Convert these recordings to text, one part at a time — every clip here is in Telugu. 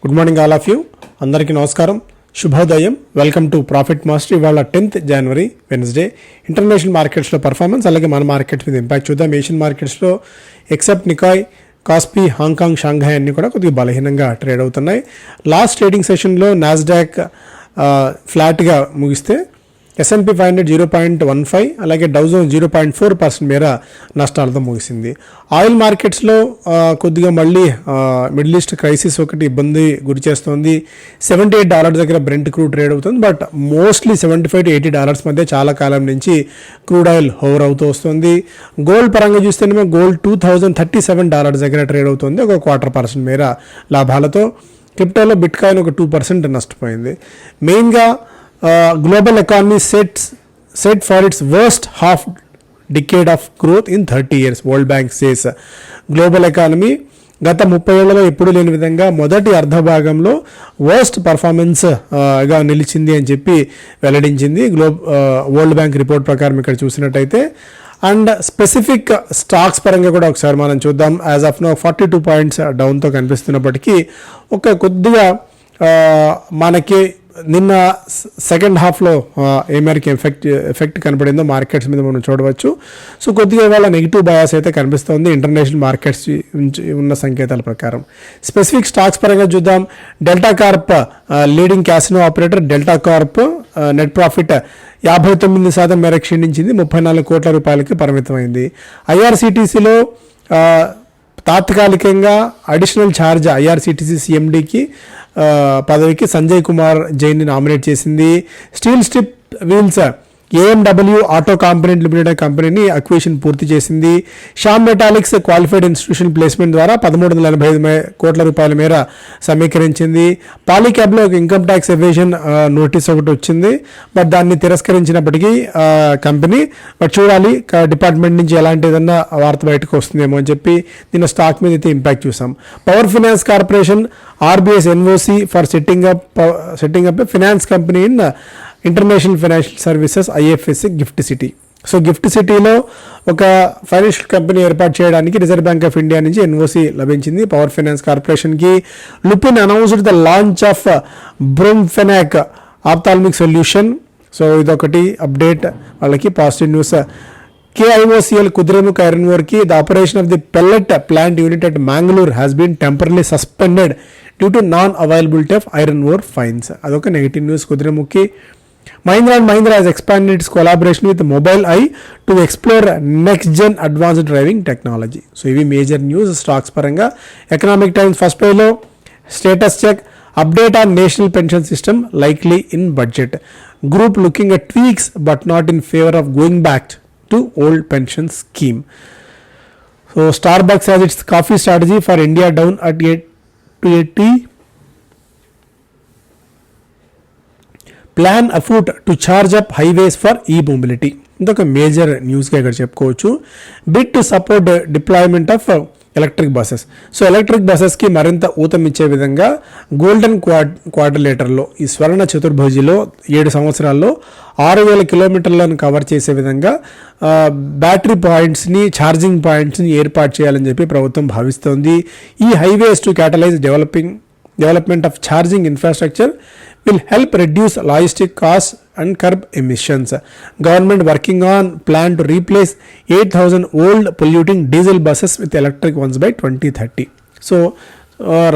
Good morning all of you. అందరికీ నమస్కారం, శుభోదయం. Welcome to profit master. ఇవాళ 10th జనవరి వెన్స్డే. ఇంటర్నేషనల్ మార్కెట్స్లో పర్ఫార్మెన్స్, అలాగే మన మార్కెట్స్ మీద ఇంపాక్ట్ చూద్దాం. ఏషియన్ మార్కెట్స్లో except Nikkei, KOSPI, Hong Kong, Shanghai అన్నీ కూడా కొద్దిగా బలహీనంగా ట్రేడ్ అవుతున్నాయి. లాస్ట్ ట్రేడింగ్ సెషన్లో నాస్డాక్ ఫ్లాట్గా ముగిస్తే S&P 500 0.15, అలాగే డౌ జోన్స్ 0.4% మేర నష్టాలతో ముగిసింది. ఆయిల్ మార్కెట్స్లో కొద్దిగా మళ్ళీ మిడిల్ ఈస్ట్ క్రైసిస్ ఒకటి ఇబ్బంది గురి చేస్తోంది. $78 దగ్గర బ్రెంట్ క్రూడ్ ట్రేడ్ అవుతుంది. బట్ మోస్ట్లీ $75 to $80 మధ్య చాలా కాలం నుంచి క్రూడ్ ఆయిల్ హోవర్ అవుతూ వస్తుంది. గోల్డ్ పరంగా చూస్తేనేమో గోల్డ్ $2,037 దగ్గర ట్రేడ్ అవుతుంది, ఒక 1/4% మేర లాభాలతో. క్రిప్టోలో బిట్ కాయిన్ ఒక 2% నష్టపోయింది. మెయిన్గా global economy set for its worst half decade of growth in 30 years, World Bank says. Global economy గత 30 ఏళ్లలో ఎప్పుడు లేని విధంగా మొదటి అర్ధ భాగంలో వర్స్ట్ పర్ఫార్మెన్స్గా నిలిచింది అని చెప్పి వెల్లడించింది వరల్డ్ బ్యాంక్ రిపోర్ట్ ప్రకారం ఇక్కడ చూసినట్టయితే. అండ్ స్పెసిఫిక్ స్టాక్స్ పరంగా కూడా ఒకసారి మనం చూద్దాం. యాజ్ ఆఫ్ నో 42 పాయింట్స్ డౌన్తో కనిపిస్తున్నప్పటికీ ఒక కొద్దిగా మనకి నిన్న సెకండ్ హాఫ్లో ఏ మేరకు ఎఫెక్ట్ కనపడిందో మార్కెట్స్ మీద మనం చూడవచ్చు. సో కొద్దిగా ఇవాళ నెగిటివ్ బయాస్ అయితే కనిపిస్తోంది ఇంటర్నేషనల్ మార్కెట్స్ నుంచి ఉన్న సంకేతాల ప్రకారం. స్పెసిఫిక్ స్టాక్స్ పరంగా చూద్దాం. Delta Corp leading casino operator delta Corp net profit 59% మేర క్షీణించింది, 34 కోట్ల రూపాయలకి పరిమితమైంది. ఐఆర్సిటీసీలో తాత్కాలికంగా అడిషనల్ ఛార్జ్ ఐఆర్సిటీసీ సిఎండికి పదవికి సంజయ్ కుమార్ జైన్ని నామినేట్ చేసింది. Steel strip wheels AMW auto component limited కంపెనీని అక్విజిషన్ పూర్తి చేసింది. Shyam Metalics qualified institution placement ద్వారా 1385 కోట్ల రూపాయల మేర సమీకరించింది. పాలీక్యాబ్లో ఒక ఇన్కమ్ ట్యాక్స్ ఎవేషన్ నోటీస్ ఒకటి వచ్చింది, బట్ దాన్ని తిరస్కరించినప్పటికీ కంపెనీ బట్ చూడాలి డిపార్ట్మెంట్ నుంచి ఎలాంటి ఏదన్నా వార్త బయటకు వస్తుందేమో అని చెప్పి దీని స్టాక్ మీద అయితే ఇంపాక్ట్ చూసాం. Power finance corporation RBS NOC for setting up finance company in international financial services IFSC GIFT City. So GIFT సిటీలో ఒక ఫైనాన్షియల్ కంపెనీ ఏర్పాటు చేయడానికి రిజర్వ్ బ్యాంక్ ఆఫ్ ఇండియా నుంచి NOC లభించింది పవర్ ఫైనాన్స్ కార్పొరేషన్కి. Lupin announced the launch of bromfenac ophthalmic solution. So ఇదొకటి అప్డేట్, వాళ్ళకి positive news. KIOCL Kudremukh iron ఓర్కి the operation of the pellet plant unit at Mangalore has been temporarily suspended due to non availability of iron ore fines. అదొక negative news కుద్రేముఖ్కి. Mahindra & Mahindra has expanded its collaboration with Mobileye to explore next-gen advanced driving technology. So, ఇవి మేజర్ న్యూస్ స్టాక్స్ పరంగా. ఎకనామిక్ టైమ్స్ ఫస్ట్ పేజ్లో status check, update on national pension system likely in budget. Group looking at tweaks but not in favour of going back to old pension scheme. So Starbucks has its coffee strategy for India down at 8 plan afoot to charge up highways for e-mobility. ఇంకొక మేజర్ న్యూస్గా ఇక్కడ చెప్పుకోవచ్చు. Bid to support deployment of electric buses. So electric బస్సెస్కి మరింత ఊతమిచ్చే విధంగా గోల్డెన్ క్వాడ్రిలేటర్లో ఈ స్వర్ణ చతుర్భుజిలో 7 సంవత్సరాల్లో 6000 కిలోమీటర్లను కవర్ చేసే విధంగా బ్యాటరీ పాయింట్స్ని, ఛార్జింగ్ పాయింట్స్ని ఏర్పాటు చేయాలని చెప్పి ప్రభుత్వం భావిస్తోంది. ఈ highways to catalyse development of charging infrastructure will help reduce logistic costs and curb emissions. Government working on plan to replace 8,000 old polluting diesel buses with electric ones by 2030. So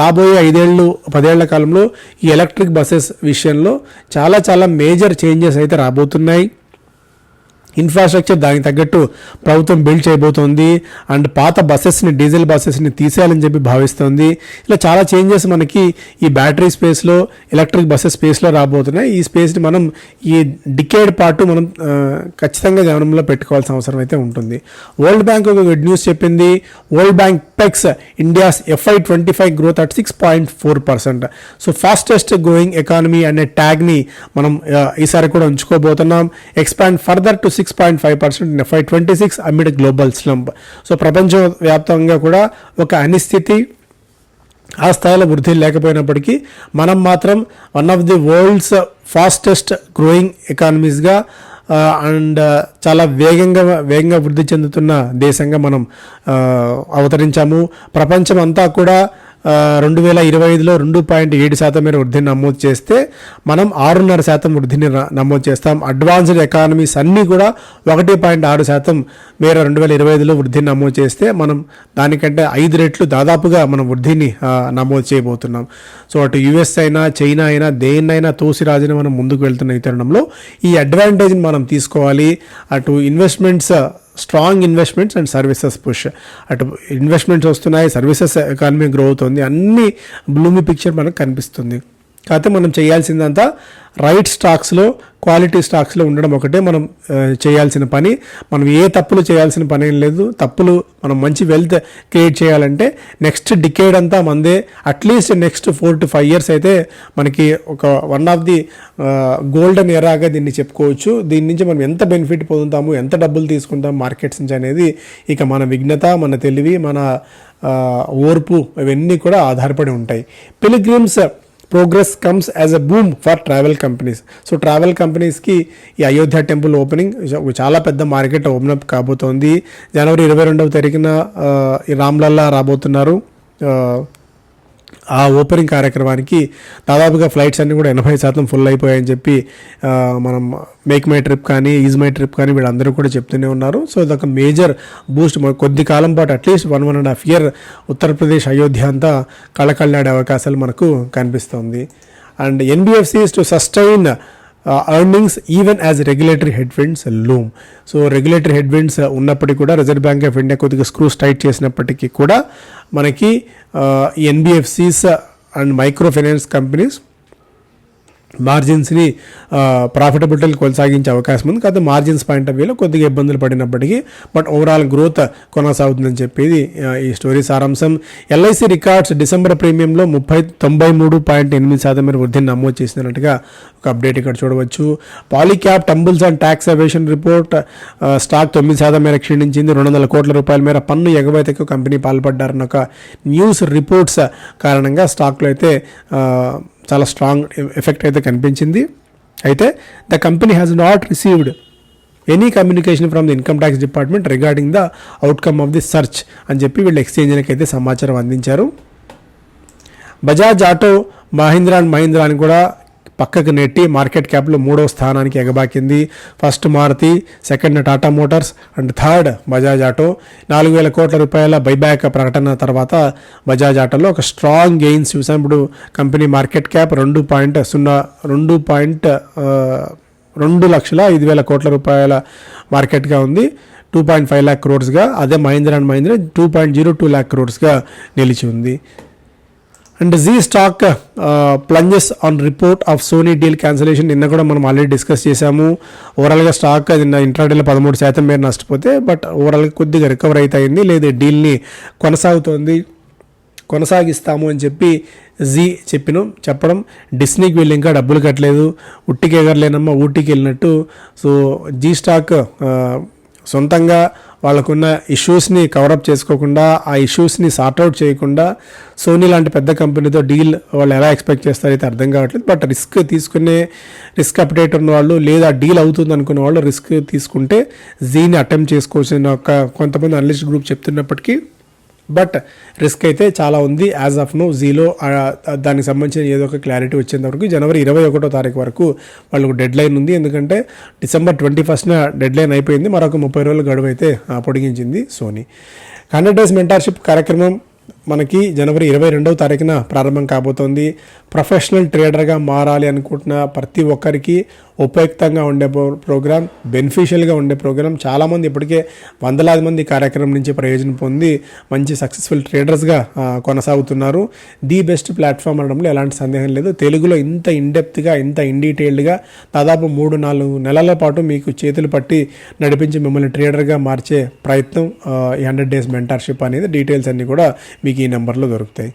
రాబోయే 5-10 ఏళ్ల కాలంలో ఈ ఎలక్ట్రిక్ బస్సెస్ విషయంలో చాలా మేజర్ చేంజెస్ అయితే రాబోతున్నాయి. ఇన్ఫ్రాస్ట్రక్చర్ దానికి తగ్గట్టు ప్రభుత్వం బిల్డ్ చేయబోతోంది. అండ్ పాత బస్సెస్ని, డీజిల్ బస్సెస్ని తీసేయాలని చెప్పి భావిస్తోంది. ఇలా చాలా చేంజెస్ మనకి ఈ బ్యాటరీ స్పేస్లో, ఎలక్ట్రిక్ బస్సెస్ స్పేస్లో రాబోతున్నాయి. ఈ స్పేస్ని మనం ఈ డికేడ్ పాటు మనం ఖచ్చితంగా గమనంలో పెట్టుకోవాల్సిన అవసరం అయితే ఉంటుంది. వరల్డ్ బ్యాంక్ ఒక గుడ్ న్యూస్ చెప్పింది. World Bank pegs India's FY25 growth at 6.4%. So fastest growing economy అనే ట్యాగ్ని మనం ఈసారి కూడా ఉంచుకోబోతున్నాం. Expand further to 6.5% in FY26 amid global slump. సో ప్రపంచవ్యాప్తంగా కూడా ఒక అనిస్థితి, ఆ స్థాయిలో వృద్ధి లేకపోయినప్పటికీ మనం మాత్రం one of the world's fastest growing ఎకానమీస్గా అండ్ చాలా వేగంగా వృద్ధి చెందుతున్న దేశంగా మనం అవతరించాము. ప్రపంచం అంతా కూడా 2025లో 2.7% మేర వృద్ధిని నమోదు చేస్తే మనం 6.5% వృద్ధిని నమోదు చేస్తాం. అడ్వాన్స్డ్ ఎకానమీస్ అన్నీ కూడా 1.6% మేర 2025లో వృద్ధిని నమోదు చేస్తే మనం దానికంటే 5 రెట్లు దాదాపుగా మనం వృద్ధిని నమోదు చేయబోతున్నాం. సో అటు యుఎస్ అయినా చైనా అయినా దేన్నైనా తోసిరాజుని మనం ముందుకు వెళ్తున్న ఈ తరుణంలో ఈ అడ్వాంటేజ్ని మనం తీసుకోవాలి. అటు investments, strong investments and services push, అటు ఇన్వెస్ట్మెంట్స్ వస్తున్నాయి, సర్వీసెస్ ఎకానమీ గ్రో అవుతుంది, అన్ని బ్లూమీ పిక్చర్ మనకు కనిపిస్తుంది. కాకపోతే మనం చేయాల్సిందంతా రైట్ స్టాక్స్లో, క్వాలిటీ స్టాక్స్లో ఉండడం ఒకటే మనం చేయాల్సిన పని. మనం ఏ తప్పులు చేయాల్సిన పని ఏం లేదు. తప్పులు మనం మంచి వెల్త్ క్రియేట్ చేయాలంటే నెక్స్ట్ డికేడ్ అంతా మందే. అట్లీస్ట్ నెక్స్ట్ 4 to 5 years అయితే మనకి ఒక వన్ ఆఫ్ ది గోల్డెన్ ఎరాగా దీన్ని చెప్పుకోవచ్చు. దీని నుంచి మనం ఎంత బెనిఫిట్ పొందుతాము, ఎంత డబ్బులు తీసుకుంటాం మార్కెట్స్ నుంచి అనేది ఇక మన విఘ్నత, మన తెలివి, మన ఓర్పు ఇవన్నీ కూడా ఆధారపడి ఉంటాయి. Pilgrims progress comes as a boom for travel companies. So travel కంపెనీస్కి ఈ అయోధ్య టెంపుల్ ఓపెనింగ్ చాలా పెద్ద మార్కెట్ ఓపెన్ అప్ కాబోతోంది. జనవరి 22వ తారీఖున ఈ రామ్లల్లా రాబోతున్నారు. ఆ ఓపెనింగ్ కార్యక్రమానికి దాదాపుగా ఫ్లైట్స్ అన్నీ కూడా 80% ఫుల్ అయిపోయాయని చెప్పి మనం మేక్ మై ట్రిప్ కానీ, ఈజ్ మై ట్రిప్ కానీ వీళ్ళందరూ కూడా చెప్తూనే ఉన్నారు. సో ఇదొక మేజర్ బూస్ట్. కొద్ది కాలం పాటు అట్లీస్ట్ 1.5 year ఉత్తరప్రదేశ్ అయోధ్య అంతా కళకళలాడే అవకాశాలు మనకు కనిపిస్తుంది. And NBFCs to sustain earnings even as regulatory headwinds loom. So regulatory headwinds ఉన్నప్పటికీ కూడా రిజర్వ్ బ్యాంక్ ఆఫ్ ఇండియా కొద్దిగా స్క్రూస్ టైట్ చేసినప్పటికీ కూడా మనకి NBFCs and micro finance companies మార్జిన్స్ని ప్రాఫిటబిలిటీలు కొనసాగించే అవకాశం ఉంది. కాకపోతే మార్జిన్స్ పాయింట్ ఆఫ్ వ్యూలో కొద్దిగా ఇబ్బందులు పడినప్పటికీ బట్ ఓవరాల్ గ్రోత్ కొనసాగుతుందని చెప్పేది ఈ స్టోరీ సారాంశం. ఎల్ఐసి రికార్డ్స్ డిసెంబర్ ప్రీమియంలో 93.8% మేర వృద్ధిని నమోదు చేసినట్టుగా ఒక అప్డేట్ ఇక్కడ చూడవచ్చు. Polycab tumbles and tax evasion report stock 9% మేర క్షీణించింది. 200 కోట్ల రూపాయల మేర పన్ను ఎగవేతకు కంపెనీ పాల్పడ్డారన్న ఒక న్యూస్ రిపోర్ట్స్ కారణంగా స్టాక్లో అయితే చాలా స్ట్రాంగ్ ఎఫెక్ట్ అయితే కనిపించింది. అయితే the company has not received any communication from the income tax department regarding the outcome of the search అని చెప్పి వీళ్ళు ఎక్స్చేంజ్కి అయితే సమాచారం అందించారు. బజాజ్ ఆటో మహీంద్రా అండ్ మహీంద్రా అని కూడా పక్కకు నెట్టి మార్కెట్ క్యాప్లో 3వ స్థానానికి ఎగబాకింది. First Maruti, second Tata Motors and third Bajaj Auto. 4,000 కోట్ల రూపాయల బైబ్యాక్ ప్రకటన తర్వాత బజాజ్ ఆటోలో ఒక స్ట్రాంగ్ గెయిన్స్ చూసాం. ఇప్పుడు కంపెనీ మార్కెట్ క్యాప్ 2,05,000 కోట్ల రూపాయల మార్కెట్గా ఉంది. 2.5 lakh crores. అదే Mahindra and Mahindra 2.02 lakh crores నిలిచి ఉంది. And Zee stock plunges on report of Sony deal cancellation. నిన్న కూడా మనం ఆల్రెడీ డిస్కస్ చేశాము. ఓవరాల్గా స్టాక్ నిన్న ఇంట్రాడేలో 13% మేర నష్టపోతే బట్ ఓవరాల్గా కొద్దిగా రికవర్ అవుతాయింది. లేదా డీల్ని కొనసాగిస్తాము అని చెప్పి జీ చెప్పడం. డిస్నీకి వీళ్ళు ఇంకా డబ్బులు కట్టలేదు, ఉట్టికి ఎగరలేనమ్మా ఊటీకి వెళ్ళినట్టు. సో జీ స్టాక్ సొంతంగా వాళ్ళకున్న ఇష్యూస్ని కవరప్ చేసుకోకుండా, ఆ ఇష్యూస్ని సార్ట్అవుట్ చేయకుండా సోనీ లాంటి పెద్ద కంపెనీతో డీల్ వాళ్ళు ఎలా ఎక్స్పెక్ట్ చేస్తారైతే అర్థం కావట్లేదు. బట్ రిస్క్ అప్డేట్ ఉన్న వాళ్ళు లేదా డీల్ అవుతుంది అనుకున్న వాళ్ళు రిస్క్ తీసుకుంటే జీని అటెంప్ట్ చేసుకోవాల్సిన ఒక కొంతమంది అనలిస్ట్ గ్రూప్ చెప్తున్నప్పటికీ బట్ రిస్క్ అయితే చాలా ఉంది. యాజ్ ఆఫ్ నో జీలో దానికి సంబంధించిన ఏదో ఒక క్లారిటీ వచ్చేంత వరకు జనవరి 21వ తారీఖు వరకు వాళ్ళకు డెడ్ లైన్ ఉంది. ఎందుకంటే డిసెంబర్ 21st డెడ్ లైన్ అయిపోయింది. మరొక 30 రోజుల గడువు అయితే పొడిగించింది సోనీ. 100 days మెంటర్షిప్ కార్యక్రమం మనకి జనవరి 22వ తారీఖున ప్రారంభం కాబోతోంది. ప్రొఫెషనల్ ట్రేడర్గా మారాలి అనుకుంటున్న ప్రతి ఒక్కరికి ఉపయుక్తంగా ఉండే ప్రోగ్రామ్, బెనిఫిషియల్గా ఉండే ప్రోగ్రామ్. చాలామంది ఇప్పటికే వందలాది మంది కార్యక్రమం నుంచి ప్రయోజనం పొంది మంచి సక్సెస్ఫుల్ ట్రేడర్స్గా కొనసాగుతున్నారు. ది బెస్ట్ ప్లాట్ఫామ్ అనడంలో ఎలాంటి సందేహం లేదు. తెలుగులో ఇంత ఇన్డెప్త్గా, ఇంత ఇన్డీటెయిల్డ్గా దాదాపు 3-4 నెలల పాటు మీకు చేతులు పట్టి నడిపించి మిమ్మల్ని ట్రేడర్గా మార్చే ప్రయత్నం ఈ 100 days మెంటర్షిప్ అనేది. డీటెయిల్స్ అన్నీ కూడా మీకు ఈ నెంబర్లో దొరుకుతాయి.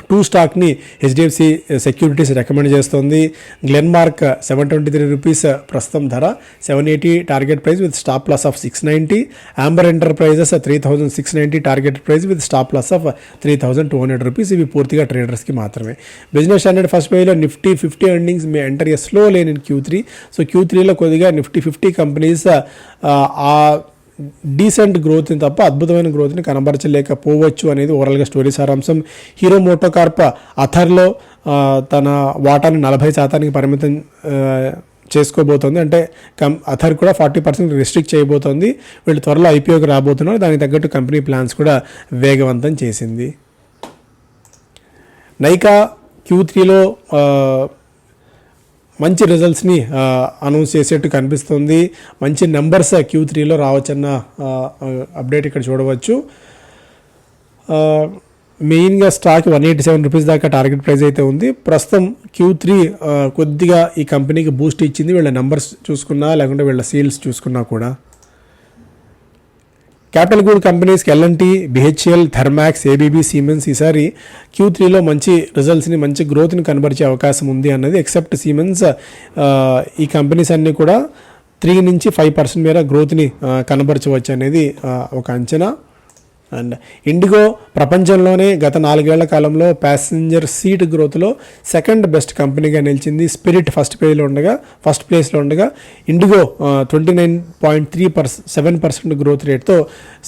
2 స్టాక్ని హెచ్డిఎఫ్సి సెక్యూరిటీస్ రికమెండ్ చేస్తుంది. గ్లెన్మార్క్ 723 రూపీస్ ప్రస్తుతం ధర, 780 target price with stop loss of 690. Amber Enterprises 3,690 target price with stop loss of 3,200 rupees. ఇవి పూర్తిగా ట్రేడర్స్కి మాత్రమే. బిజినెస్ స్టాండర్డ్ ఫస్ట్ పేజ్లో Nifty 50 earnings may enter a slow lane in Q3. సో Q3లో కొద్దిగా నిఫ్టీ 50 కంపెనీస్ ఆ డీసెంట్ గ్రోత్ని తప్ప అద్భుతమైన గ్రోత్ని కనబరచలేకపోవచ్చు అనేది ఓవరాల్గా స్టోరీ సారాంశం. హీరో మోటోకార్ప్ అథర్లో తన వాటాని 40% పరిమితం చేసుకోబోతోంది. అంటే అథర్ కూడా 40% రిస్ట్రిక్ట్ చేయబోతోంది. వీళ్ళు త్వరలో ఐపీఓకి రాబోతున్నారు. దానికి తగ్గట్టు కంపెనీ ప్లాన్స్ కూడా వేగవంతం చేసింది. నైకా Q3లో మంచి రిజల్ట్స్ని అనౌన్స్ చేసేట్టు కనిపిస్తుంది. మంచి నెంబర్స్ Q3లో రావచ్చన్న అప్డేట్ ఇక్కడ చూడవచ్చు. మెయిన్గా స్టాక్ 187 రూపీస్ దాకా టార్గెట్ ప్రైస్ అయితే ఉంది. ప్రస్తుతం Q3 కొద్దిగా ఈ కంపెనీకి బూస్ట్ ఇచ్చింది, వీళ్ళ నెంబర్స్ చూసుకున్నా లేకుంటే వీళ్ళ సేల్స్ చూసుకున్నా కూడా. క్యాపిటల్ గూడ్ కంపెనీస్కి L&T, BHEL, Thermax, ABB, siemens ఈసారి Q3లో మంచి రిజల్ట్స్ని మంచి గ్రోత్ని కనబరిచే అవకాశం ఉంది అన్నది. ఎక్సెప్ట్ సిమెన్స్, ఈ కంపెనీస్ అన్నీ కూడా 3 నుంచి 5% మేర గ్రోత్ని కనబరచవచ్చు అనేది ఒక అంచనా. అండ్ ఇండిగో ప్రపంచంలోనే గత 4 ఏళ్ల కాలంలో ప్యాసింజర్ సీట్ గ్రోత్లో సెకండ్ బెస్ట్ కంపెనీగా నిలిచింది. స్పిరిట్ ఫస్ట్ ప్లేస్లో ఉండగా ఇండిగో 29.37% గ్రోత్ రేట్తో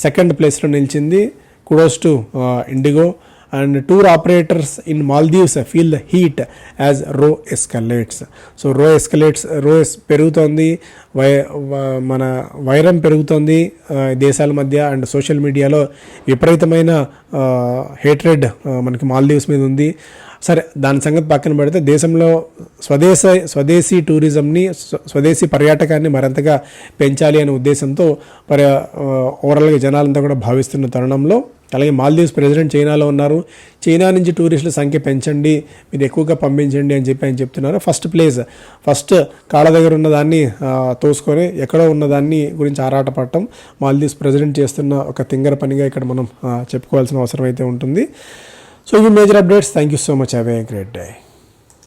సెకండ్ ప్లేస్లో నిలిచింది. Kudos to IndiGo. And tour operators in Maldives feel the heat as రో ఎస్కలేట్స్. సో రో పెరుగుతోంది, మన వైరం పెరుగుతోంది దేశాల మధ్య. అండ్ సోషల్ మీడియాలో విపరీతమైన హేట్రెడ్ మనకి మాల్దీవ్స్ మీద ఉంది. సరే, దాని సంగతి పక్కన పెడితే దేశంలో స్వదేశీ టూరిజంని, స్వదేశీ పర్యాటకాన్ని మరింతగా పెంచాలి అనే ఉద్దేశంతో ఓవరాల్గా జనాలంతా కూడా భావిస్తున్న తరుణంలో, అలాగే మాల్దీవ్స్ ప్రెసిడెంట్ చైనాలో ఉన్నారు. చైనా నుంచి టూరిస్టుల సంఖ్య పెంచండి, మీరు ఎక్కువగా పంపించండి అని చెప్పి ఆయన చెప్తున్నారు. ఫస్ట్ కాళ్ళ దగ్గర ఉన్నదాన్ని తోసుకొని ఎక్కడో ఉన్నదాన్ని గురించి ఆరాటపడటం మాల్దీవ్స్ ప్రెసిడెంట్ చేస్తున్న ఒక తింగర పనిగా ఇక్కడ మనం చెప్పుకోవాల్సిన అవసరం అయితే ఉంటుంది. So, you major updates. Thank you so much. Have a great day.